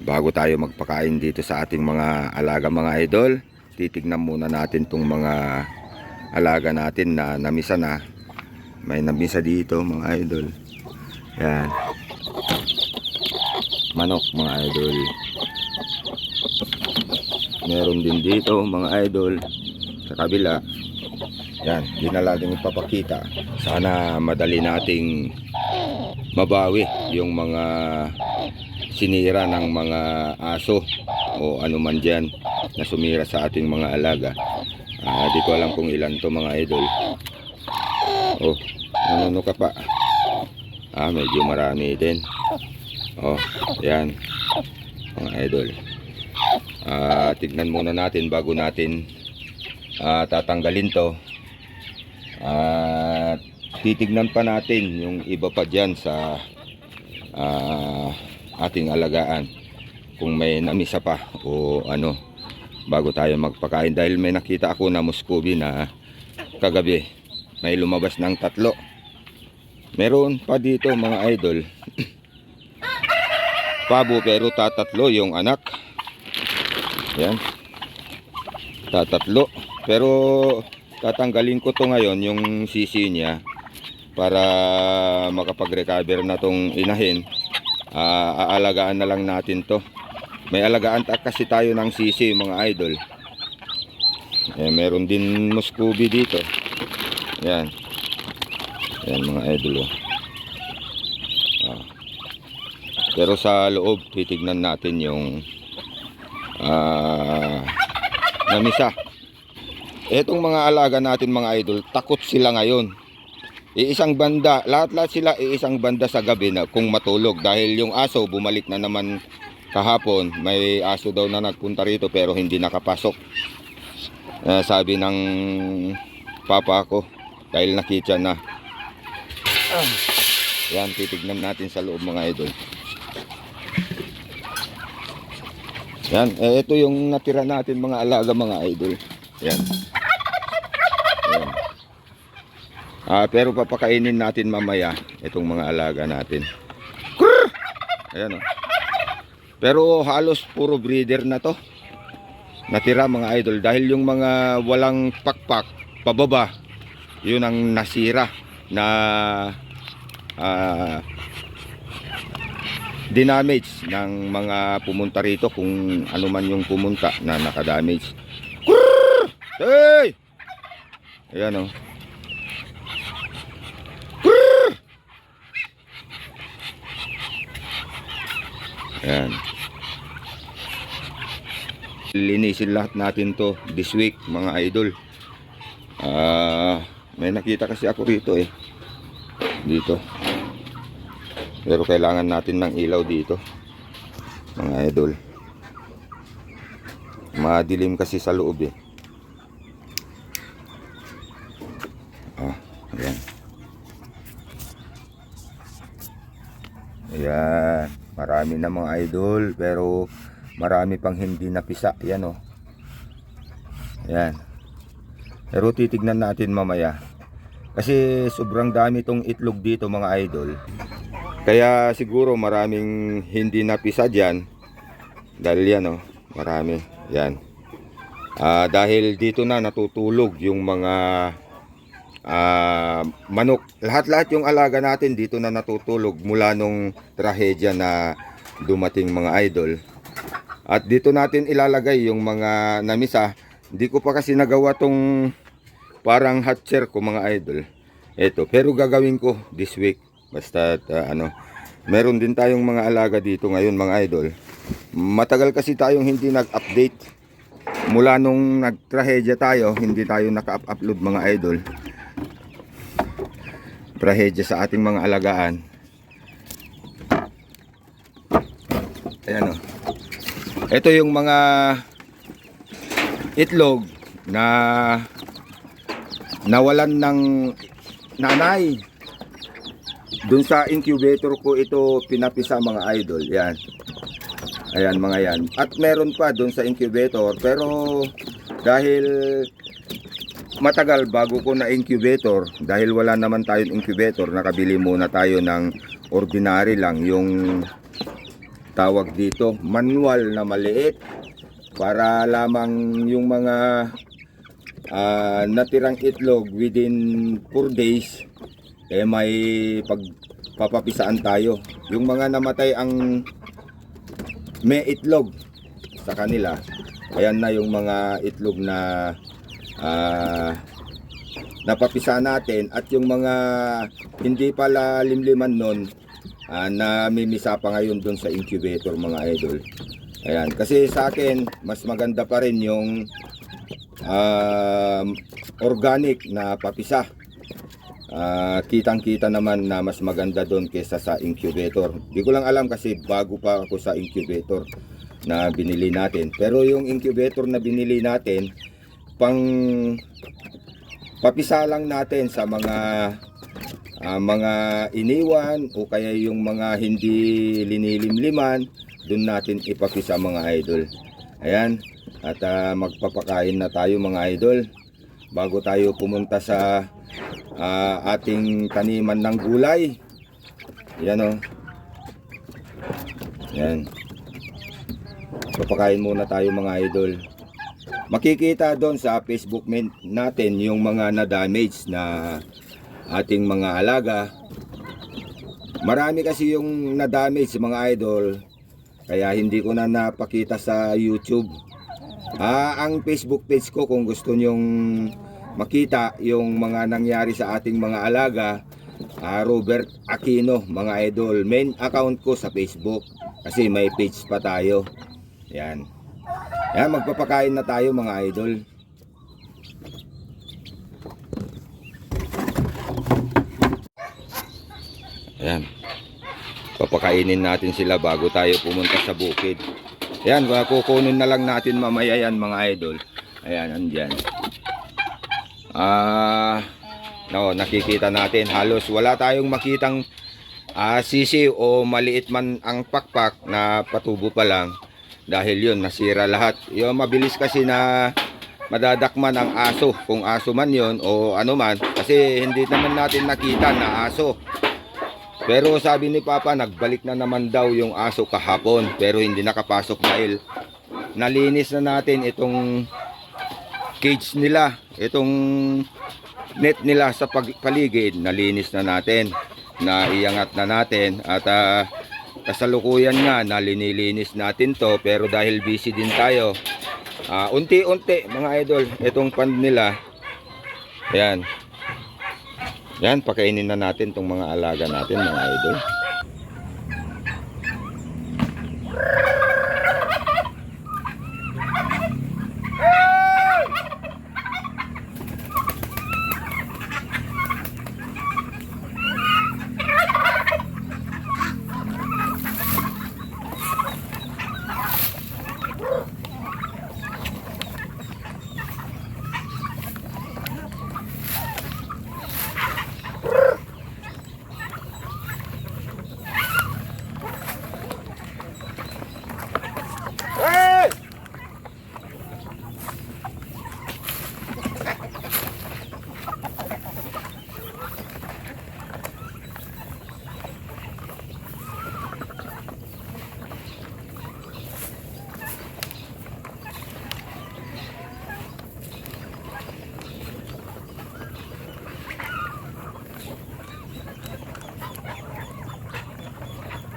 Bago tayo magpakain dito sa ating mga alaga mga idol, titignan muna natin tong mga alaga natin na namisa na. May namisa dito mga idol. Yan. Manok mga idol. Meron din dito mga idol sa kabila. Yan, di na natin ipapakita. Sana madali nating mabawi yung mga sinira ng mga aso o ano man dyan na sumira sa ating mga alaga. Di ko alam kung ilan to mga idol. Oh, ano ka pa? Medyo marami din. Oh, yan mga idol. Tignan muna natin bago natin tatanggalin to. Titignan pa natin yung iba pa dyan sa ating alagaan kung may namisa pa o ano bago tayo magpakain, dahil may nakita ako na Muscovy na kagabi may lumabas ng 3. Meron pa dito mga idol pabo, pero tatatlo yung anak. Yan, tatatlo, pero tatanggalin ko to ngayon yung sisi niya para makapag-recover na tong inahin. Aalagaan na lang natin to. May alagaan kasi tayo ng sisi mga idol. Meron din Muscovy dito. Yan. Yan mga idol. Pero sa loob titignan natin yung namisa. Etong mga alaga natin mga idol, takot sila ngayon. Iisang banda, lahat-lahat sila iisang banda sa gabi na kung matulog, dahil yung aso bumalik na naman kahapon. May aso daw na nagpunta rito pero hindi nakapasok. Sabi ng papa ko dahil nakita na. Yan, titignan natin sa loob mga idol. Yan, ito yung natira natin mga alaga mga idol. Yan. Yan. Pero papakainin natin mamaya itong mga alaga natin. Ayan, oh. Pero halos puro breeder na to natira mga idol, dahil yung mga walang pakpak pababa, yun ang nasira na dinamage ng mga pumunta rito, kung ano man yung pumunta na nakadamage. Hey! Ayan, oh. Ayan. Linisin lahat natin to this week mga idol. May nakita kasi ako rito dito, pero kailangan natin ng ilaw dito mga idol. Madilim kasi sa loob ayan. Ayan, marami na mga idol, pero marami pang hindi napisa. Yan, oh. Ayan. Pero titignan natin mamaya, kasi sobrang dami tong itlog dito mga idol. Kaya siguro maraming hindi napisa dyan, dahil yan, oh, marami. Yan. Dahil dito na natutulog yung mga manok. Lahat-lahat yung alaga natin dito na natutulog mula nung trahedya na dumating mga idol. At dito natin ilalagay yung mga namisa. Hindi ko pa kasi nagawa tong parang hatcher ko mga idol. Ito, pero gagawin ko this week. Basta meron din tayong mga alaga dito ngayon mga idol. Matagal kasi tayong hindi nag-update. Mula nung nagtrahedya tayo, hindi tayo naka-upload mga idol. Trahedya sa ating mga alagaan. Ayan, oh. Ito yung mga itlog na nawalan ng nanay. Dun sa incubator ko ito pinapisa mga idol. Yan. Ayan mga yan. At meron pa dun sa incubator, pero dahil matagal bago ko na incubator, dahil wala naman tayong incubator, nakabili muna tayo ng ordinary lang, yung tawag dito, manual na maliit para lamang yung mga natirang itlog within 4 days may pagpapapisaan tayo. Yung mga namatay ang may itlog sa kanila, ayan na yung mga itlog na napapisa natin, at yung mga hindi pala limliman nun na mimisa pa ngayon dun sa incubator mga idol. Ayan, kasi sa akin mas maganda pa rin yung organic na papisa. Kitang-kita naman na mas maganda doon kaysa sa incubator. Di ko lang alam kasi bago pa ako sa incubator na binili natin. Pero yung incubator na binili natin, pang papisa lang natin sa mga iniwan o kaya yung mga hindi linilimliman, doon natin ipapisa mga idol. Ayan, at magpapakain na tayo mga idol bago tayo pumunta sa ating taniman ng gulay. Yan o. Yan. Papakain muna tayo mga idol. Makikita doon sa Facebook natin yung mga na-damage na ating mga alaga. Marami kasi yung na-damage mga idol, kaya hindi ko na napakita sa YouTube. Ang Facebook page ko, kung gusto nyong makita yung mga nangyari sa ating mga alaga, Robert Aquino mga idol. Main account ko sa Facebook kasi may page pa tayo. Yan. Yan, magpapakain na tayo mga idol. Ayan. Papakainin natin sila bago tayo pumunta sa bukid. Ayan, kukunin na lang natin mamaya yan mga idol. Ayan, andyan. Nakikita natin halos wala tayong makitang sisi o maliit man ang pakpak na patubo pa lang, dahil yun nasira lahat. Yung mabilis kasi na madadakman ang aso, kung aso man yun o ano man, kasi hindi naman natin nakita na aso. Pero sabi ni Papa, nagbalik na naman daw yung aso kahapon, pero hindi nakapasok dahil nalinis na natin itong cage nila, itong net nila sa paligid, nalinis na natin, naiangat na natin, at kasalukuyan nga nalinilinis natin to, pero dahil busy din tayo, unti-unti mga idol, itong pan nila, ayan, yan, pakainin na natin tong mga alaga natin mga idol.